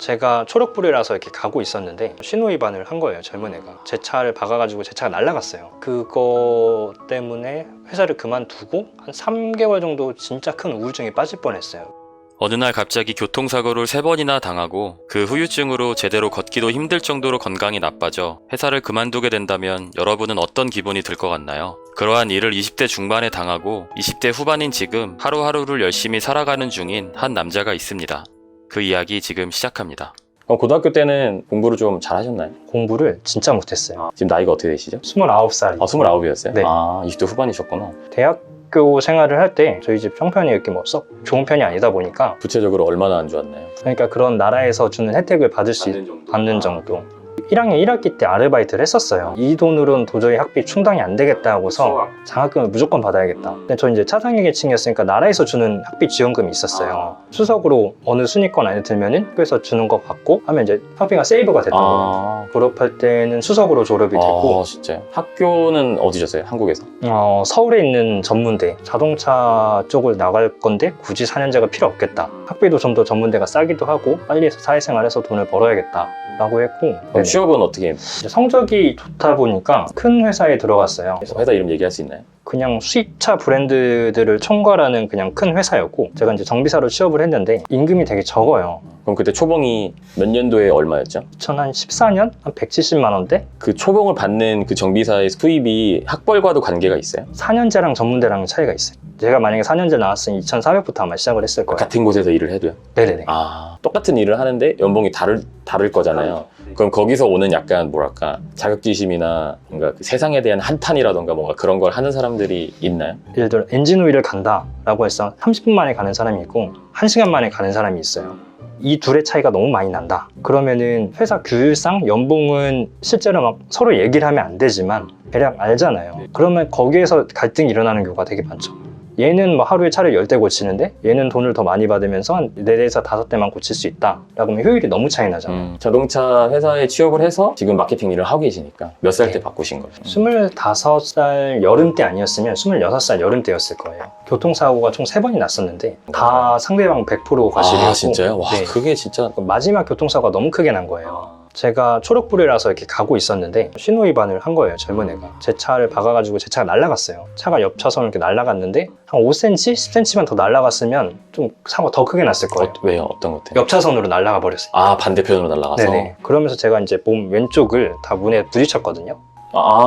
제가 초록불이라서 이렇게 가고 있었는데 신호위반을 한 거예요. 젊은 애가 제 차를 박아가지고 제 차가 날아갔어요. 그거 때문에 회사를 그만두고 한 3개월 정도 진짜 큰 우울증에 빠질 뻔했어요. 어느 날 갑자기 교통사고를 3번이나 당하고 그 후유증으로 제대로 걷기도 힘들 정도로 건강이 나빠져 회사를 그만두게 된다면 여러분은 어떤 기분이 들 것 같나요? 그러한 일을 20대 중반에 당하고 20대 후반인 지금 하루하루를 열심히 살아가는 중인 한 남자가 있습니다. 그 이야기 지금 시작합니다. 그럼 고등학교 때는 공부를 좀 잘하셨나요? 공부를 진짜 못했어요. 지금 나이가 어떻게 되시죠? 29살이. 29이었어요? 네. 20대 후반이셨구나. 대학교 생활을 할 때 저희 집 형편이 이렇게 뭐 썩 좋은 편이 아니다 보니까 구체적으로 얼마나 안 좋았나요? 그러니까 그런 나라에서 주는 혜택을 받는 정도. 1학년 1학기 때 아르바이트를 했었어요. 이 돈으로는 도저히 학비 충당이 안 되겠다 하고서 장학금을 무조건 받아야겠다. 근데 저 이제 차상위 계층이었으니까 나라에서 주는 학비 지원금이 있었어요. 수석으로 어느 순위권 안에 들면은 학교에서 주는 거 받고 하면 이제 학비가 세이브가 됐던 거예요. 졸업할 때는 수석으로 졸업이 됐고. 진짜요? 학교는 어디셨어요? 한국에서? 서울에 있는 전문대, 자동차 쪽을 나갈 건데 굳이 4년제가 필요 없겠다. 학비도 좀 더 전문대가 싸기도 하고 빨리 사회생활해서 돈을 벌어야겠다 라고 했고. 그럼 취업은 어떻게 해요? 성적이 좋다 보니까 큰 회사에 들어갔어요. 회사 이름 얘기할 수 있나요? 그냥 수입차 브랜드들을 총괄하는 그냥 큰 회사였고, 제가 이제 정비사로 취업을 했는데 임금이 되게 적어요. 그럼 그때 초봉이 몇 년도에 얼마였죠? 2014년 한 170만 원대? 그 초봉을 받는 그 정비사의 수입이 학벌과도 관계가 있어요? 4년제랑 전문대랑 차이가 있어요. 제가 만약에 4년제 나왔으면 2,400부터 아마 시작을 했을 거예요. 같은 곳에서 일을 해도요? 네네네. 똑같은 일을 하는데 연봉이 다를 거잖아요. 그럼 거기서 오는 약간 뭐랄까 자격지심이나 뭔가 그 세상에 대한 한탄이라던가 뭔가 그런 걸 하는 사람들이 있나요? 예를 들어 엔진 오일을 간다라고 해서 30분 만에 가는 사람이 있고 1시간 만에 가는 사람이 있어요. 이 둘의 차이가 너무 많이 난다. 그러면은 회사 규율상 연봉은 실제로 막 서로 얘기를 하면 안 되지만 대략 알잖아요. 그러면 거기에서 갈등이 일어나는 경우가 되게 많죠. 얘는 뭐 하루에 차를 10대 고치는데 얘는 돈을 더 많이 받으면서 한 4대에서 5대만 고칠 수 있다 라고 하면 효율이 너무 차이 나잖아요. 자동차 회사에 취업을 해서 지금 마케팅 일을 하고 계시니까 몇 살 때 바꾸신 거예요? 25살 여름 때 아니었으면 26살 여름 때였을 거예요. 교통사고가 총 3번이 났었는데 다 상대방 100% 과실이었고. 진짜요? 와, 네. 그게 진짜 마지막 교통사고가 너무 크게 난 거예요. 제가 초록불이라서 이렇게 가고 있었는데 신호위반을 한 거예요. 젊은 애가 제 차를 박아가지고 제 차가 날아갔어요. 차가 옆 차선을 이렇게 날아갔는데 한 5cm, 10cm만 더 날아갔으면 좀 사고가 더 크게 났을 거예요. 왜요? 어떤 것 때문에? 옆 차선으로 날아가 버렸어요. 반대편으로 날아가서? 네네. 그러면서 제가 이제 몸 왼쪽을 다 문에 부딪혔거든요.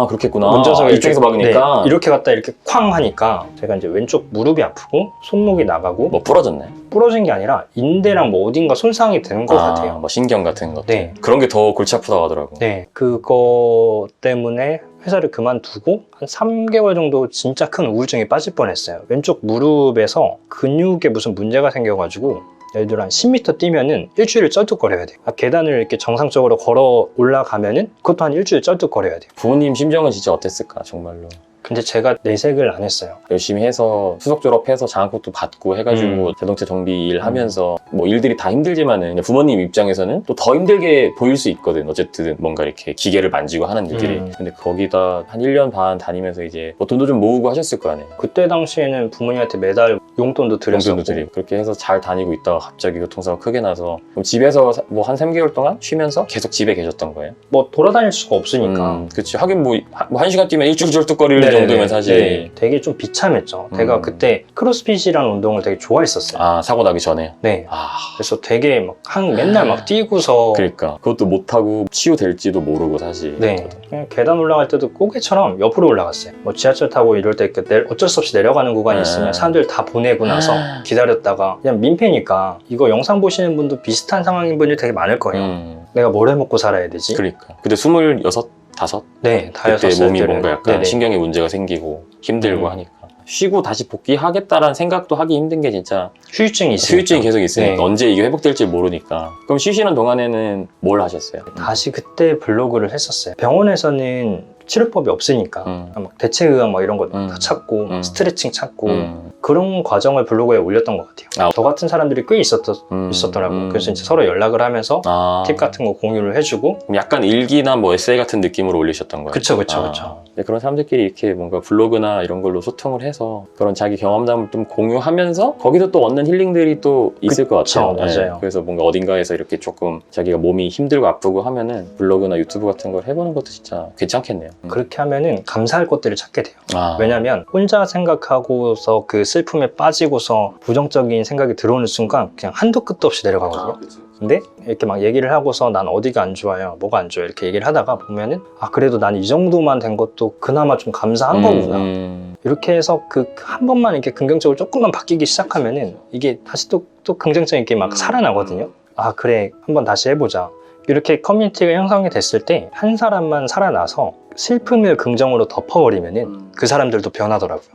그렇게 했구나. 운전석에 이쪽에서 막으니까? 네, 이렇게 갔다 이렇게 쾅 하니까 제가 이제 왼쪽 무릎이 아프고 손목이 나가고. 뭐 부러졌나요? 부러진 게 아니라 인대랑 뭐 어딘가 손상이 된 것 같아요. 뭐 신경 같은 것. 네. 그런 게 더 골치 아프다고 하더라고. 네. 그거 때문에 회사를 그만두고 한 3개월 정도 진짜 큰 우울증에 빠질 뻔했어요. 왼쪽 무릎에서 근육에 무슨 문제가 생겨가지고 예를 들어 한 10m 뛰면은 일주일을 쩔뚝거려야 돼요. 계단을 이렇게 정상적으로 걸어 올라가면은 그것도 한 일주일 쩔뚝거려야 돼요. 부모님 심정은 진짜 어땠을까 정말로. 근데 제가 내색을 안 했어요. 열심히 해서 수석 졸업해서 장학금도 받고 해가지고 자동차 정비 일 하면서 뭐 일들이 다 힘들지만은 부모님 입장에서는 또 더 힘들게 보일 수 있거든. 어쨌든 뭔가 이렇게 기계를 만지고 하는 일들이. 근데 거기다 한 1년 반 다니면서 이제 뭐 돈도 좀 모으고 하셨을 거 아니에요. 그때 당시에는 부모님한테 매달 용돈도 드렸었고. 그렇게 해서 잘 다니고 있다가 갑자기 교통사고 크게 나서 그럼 집에서 뭐 한 3개월 동안 쉬면서 계속 집에 계셨던 거예요? 뭐 돌아다닐 수가 없으니까. 그치. 하긴 뭐 1시간 뛰면 일주일 절뚝거릴 정도면 사실. 네. 되게 좀 비참했죠. 제가 그때 크로스핏이라는 운동을 되게 좋아했었어요. 사고 나기 전에? 네. 그래서 되게 막 맨날 막 뛰고서. 그러니까 그것도 못하고 치유될지도 모르고 사실. 네. 그냥 계단 올라갈 때도 꼬개처럼 옆으로 올라갔어요. 뭐 지하철 타고 이럴 때 어쩔 수 없이 내려가는 구간이 있으면 사람들 다 보내고 나서 기다렸다가 그냥 민폐니까 이거 영상 보시는 분도 비슷한 상황인 분이 되게 많을 거예요. 내가 뭘 해먹고 살아야 되지? 그러니까. 근데 26, 5? 네, 다 그때 몸이 때를. 뭔가 약간 네네. 신경에 문제가 생기고 힘들고 하니까 쉬고 다시 복귀하겠다라는 생각도 하기 힘든 게 진짜 후유증이 있으니까. 후유증이 계속 있으니까 네. 언제 이게 회복될지 모르니까. 그럼 쉬시는 동안에는 뭘 하셨어요? 다시 그때 블로그를 했었어요. 병원에서는 치료법이 없으니까 막 대체의학 막 이런 거 다 찾고 스트레칭 찾고 그런 과정을 블로그에 올렸던 것 같아요. 저 같은 사람들이 꽤 있었더라고요. 그래서 이제 서로 연락을 하면서 팁 같은 거 공유를 해주고. 그럼 약간 일기나 뭐 에세이 같은 느낌으로 올리셨던 거예요? 그쵸. 그런 사람들끼리 이렇게 뭔가 블로그나 이런 걸로 소통을 해서 그런 자기 경험담을 좀 공유하면서 거기서 또 얻는 힐링들이 또 있을 것 같아요. 그쵸, 맞아요. 그래서 뭔가 어딘가에서 이렇게 조금 자기가 몸이 힘들고 아프고 하면은 블로그나 유튜브 같은 걸 해보는 것도 진짜 괜찮겠네요. 그렇게 하면은 감사할 것들을 찾게 돼요. 아. 왜냐면 혼자 생각하고서 그 슬픔에 빠지고서 부정적인 생각이 들어오는 순간 그냥 한도 끝도 없이 내려가거든요. 근데 이렇게 막 얘기를 하고서 난 어디가 안 좋아요, 뭐가 안 좋아요 이렇게 얘기를 하다가 보면은 아 그래도 난 이 정도만 된 것도 그나마 좀 감사한 거구나. 이렇게 해서 그 한 번만 이렇게 긍정적으로 조금만 바뀌기 시작하면은 이게 다시 또 긍정적인 게 막 살아나거든요. 아 그래 한번 다시 해보자. 이렇게 커뮤니티가 형성이 됐을 때 한 사람만 살아나서 슬픔을 긍정으로 덮어버리면은 그 사람들도 변하더라고요.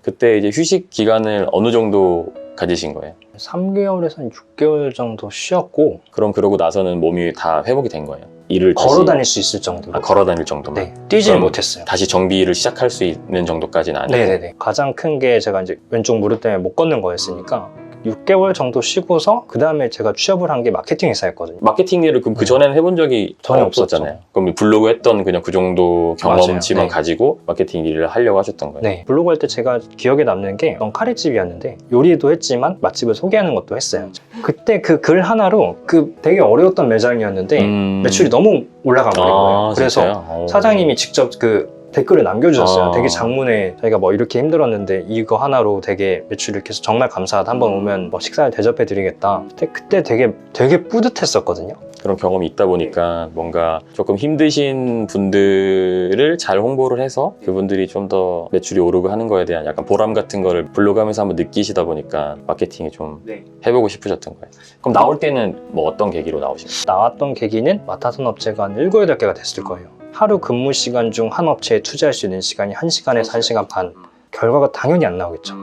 그때 이제 휴식 기간을 어느 정도 가지신 거예요? 3개월에서 한 6개월 정도 쉬었고 그럼 그러고 나서는 몸이 다 회복이 된 거예요? 일을 걸어 다시- 다닐 수 있을 정도로. 걸어 다닐 정도만? 네, 뛰지는 그럼 못했어요. 다시 정비를 시작할 수 있는 정도까지는 아니고? 네네네. 가장 큰 게 제가 이제 왼쪽 무릎 때문에 못 걷는 거였으니까 6개월 정도 쉬고서 그 다음에 제가 취업을 한 게 마케팅 회사였거든요. 마케팅 일을 그럼 그 전에는 해본 적이 전혀 없었잖아요. 그럼 블로그 했던 그냥 그 정도 경험치만 맞아요. 네. 가지고 마케팅 일을 하려고 하셨던 거예요? 네, 블로그 할 때 제가 기억에 남는 게 어떤 카레집이었는데 요리도 했지만 맛집을 소개하는 것도 했어요. 그때 그 글 하나로 그 되게 어려웠던 매장이었는데 매출이 너무 올라간 거예요. 그래서 진짜요? 사장님이 직접 그 댓글을 남겨주셨어요. 아. 되게 장문에 저희가 뭐 이렇게 힘들었는데 이거 하나로 되게 매출 이렇게 해서 정말 감사하다. 한번 오면 뭐 식사를 대접해 드리겠다. 그때 되게 뿌듯했었거든요. 그런 경험이 있다 보니까 뭔가 조금 힘드신 분들을 잘 홍보를 해서 그분들이 좀 더 매출이 오르고 하는 거에 대한 약간 보람 같은 거를 블로그 하면서 한번 느끼시다 보니까 마케팅이 좀 해보고 싶으셨던 거예요. 그럼 나올 때는 뭐 어떤 계기로 나오신 거예요? 나왔던 계기는 맡아선 업체가 한 7, 8개가 됐을 거예요. 하루 근무 시간 중 한 업체에 투자할 수 있는 시간이 1시간에서 1시간 반. 결과가 당연히 안 나오겠죠.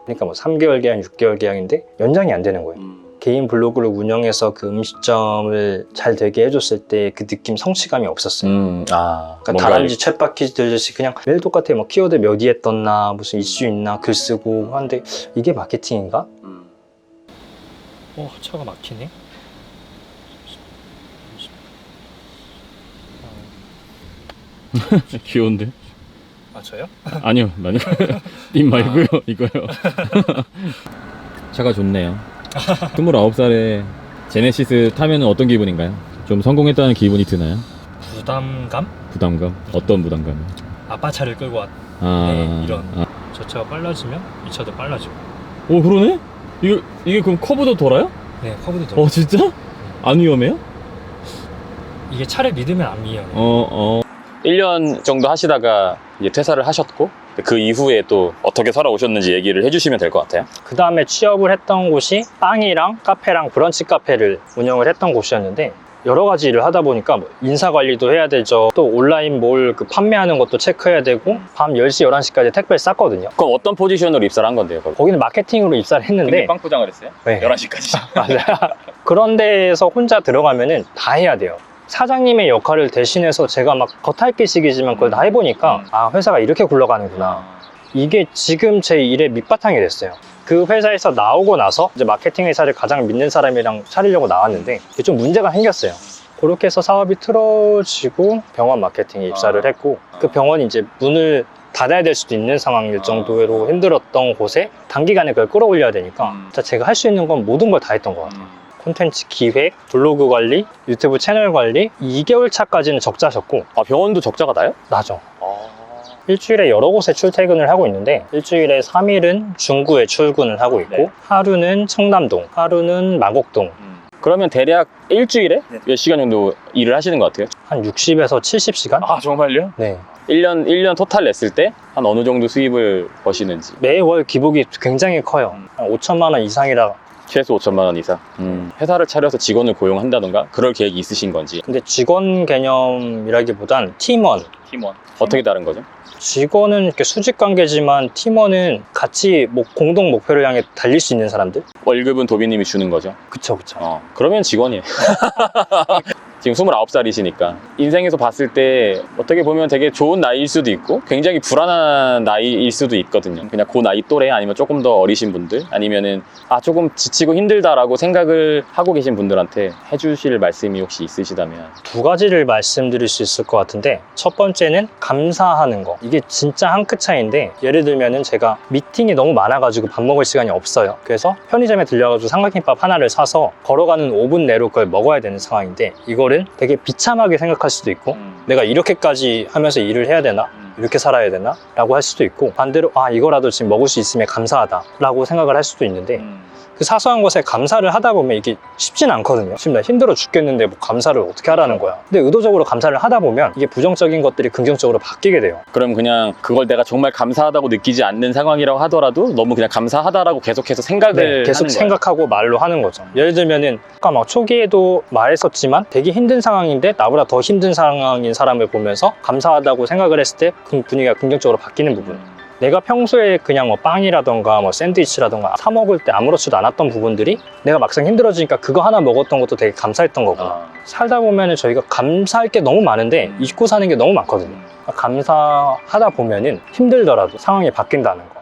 그러니까 뭐 3개월 계약, 6개월 계약인데 연장이 안 되는 거예요. 개인 블로그를 운영해서 그 음식점을 잘 되게 해줬을 때 그 느낌, 성취감이 없었어요. 아, 그러니까 뭔가 다람쥐 챗바퀴 들듯이 그냥 매일 똑같아. 뭐 키워드 몇 위에 떴나, 무슨 이슈 있나, 글 쓰고 하는데 이게 마케팅인가? 차가 막히네. 귀여운데? 아 저요? 아니요, 님 말고요, 이거요. 차가 좋네요. 29살에 제네시스 타면은 어떤 기분인가요? 좀 성공했다는 기분이 드나요? 부담감? 부담감? 어떤 부담감? 아빠 차를 끌고 왔. 이런. 저 차가 빨라지면 이 차도 빨라지고. 오, 그러네? 이게 그럼 커브도 돌아요? 네, 커브도 더. 진짜? 안 위험해요? 이게 차를 믿으면 안 위험해요. 1년 정도 하시다가 이제 퇴사를 하셨고 그 이후에 또 어떻게 살아오셨는지 얘기를 해주시면 될 것 같아요. 그 다음에 취업을 했던 곳이 빵이랑 카페랑 브런치 카페를 운영을 했던 곳이었는데 여러 가지 일을 하다 보니까 뭐 인사 관리도 해야 되죠. 또 온라인 몰 그 판매하는 것도 체크해야 되고 밤 10시, 11시까지 택배를 쌌거든요. 그럼 어떤 포지션으로 입사를 한 건데요? 거기? 거기는 마케팅으로 입사를 했는데 빵 포장을 했어요? 네. 11시까지. 맞아요. 그런 데에서 혼자 들어가면은 다 해야 돼요. 사장님의 역할을 대신해서 제가 막 겉핥기식이지만 그걸 다 해보니까 아 회사가 이렇게 굴러가는구나. 이게 지금 제 일의 밑바탕이 됐어요. 그 회사에서 나오고 나서 이제 마케팅 회사를 가장 믿는 사람이랑 차리려고 나왔는데 이게 좀 문제가 생겼어요. 그렇게 해서 사업이 틀어지고 병원 마케팅에 입사를 했고 그 병원이 이제 문을 닫아야 될 수도 있는 상황일 정도로 힘들었던 곳에 단기간에 그걸 끌어올려야 되니까 진짜 제가 할 수 있는 건 모든 걸 다 했던 것 같아요. 콘텐츠 기획, 블로그 관리, 유튜브 채널 관리 2개월 차까지는 적자셨고 아, 병원도 적자가 나요? 나죠. 일주일에 여러 곳에 출퇴근을 하고 있는데 일주일에 3일은 중구에 출근을 하고 있고 네. 하루는 청담동, 하루는 마곡동 그러면 대략 일주일에 몇 시간 정도 일을 하시는 것 같아요? 한 60에서 70시간? 아, 정말요? 네. 1년 토탈 냈을 때 한 어느 정도 수입을 버시는지. 매월 기복이 굉장히 커요. 한 5천만 원 이상이라. 최소 5천만 원 이상. 회사를 차려서 직원을 고용한다던가 그럴 계획이 있으신 건지. 근데 직원 개념이라기보단 팀원. 팀원. 어떻게 다른 거죠? 직원은 이렇게 수직 관계지만 팀원은 같이 뭐 공동 목표를 향해 달릴 수 있는 사람들? 월급은 도비님이 주는 거죠? 그쵸. 그러면 직원이에요. 지금 29살이시니까 인생에서 봤을 때 어떻게 보면 되게 좋은 나이일 수도 있고 굉장히 불안한 나이일 수도 있거든요. 그냥 그 나이 또래 아니면 조금 더 어리신 분들 아니면은 조금 지치고 힘들다라고 생각을 하고 계신 분들한테 해주실 말씀이 혹시 있으시다면. 두 가지를 말씀드릴 수 있을 것 같은데, 첫 번째는 감사하는 거. 이게 진짜 한 끗 차이인데, 예를 들면은 제가 미팅이 너무 많아가지고 밥 먹을 시간이 없어요. 그래서 편의점에 들려가지고 삼각김밥 하나를 사서 걸어가는 5분 내로 그걸 먹어야 되는 상황인데, 이거를 되게 비참하게 생각할 수도 있고, 내가 이렇게까지 하면서 일을 해야 되나? 이렇게 살아야 되나? 라고 할 수도 있고, 반대로 이거라도 지금 먹을 수 있으면 감사하다 라고 생각을 할 수도 있는데, 그 사소한 것에 감사를 하다 보면 이게 쉽진 않거든요. 지금 나 힘들어 죽겠는데 뭐 감사를 어떻게 하라는 거야. 근데 의도적으로 감사를 하다 보면 이게 부정적인 것들이 긍정적으로 바뀌게 돼요. 그럼 그냥 그걸 내가 정말 감사하다고 느끼지 않는 상황이라고 하더라도 너무 그냥 감사하다라고 계속해서 생각을 계속 하는 거예요. 생각하고 말로 하는 거죠. 예를 들면은 아까 막 초기에도 말했었지만 되게 힘든 상황인데 나보다 더 힘든 상황인 사람을 보면서 감사하다고 생각을 했을 때 그 분위기가 긍정적으로 바뀌는 부분. 내가 평소에 그냥 뭐 빵이라던가 뭐 샌드위치라던가 사 먹을 때 아무렇지도 않았던 부분들이 내가 막상 힘들어지니까 그거 하나 먹었던 것도 되게 감사했던 거구나. 살다 보면은 저희가 감사할 게 너무 많은데 잊고 사는 게 너무 많거든요. 감사하다 보면은 힘들더라도 상황이 바뀐다는 거.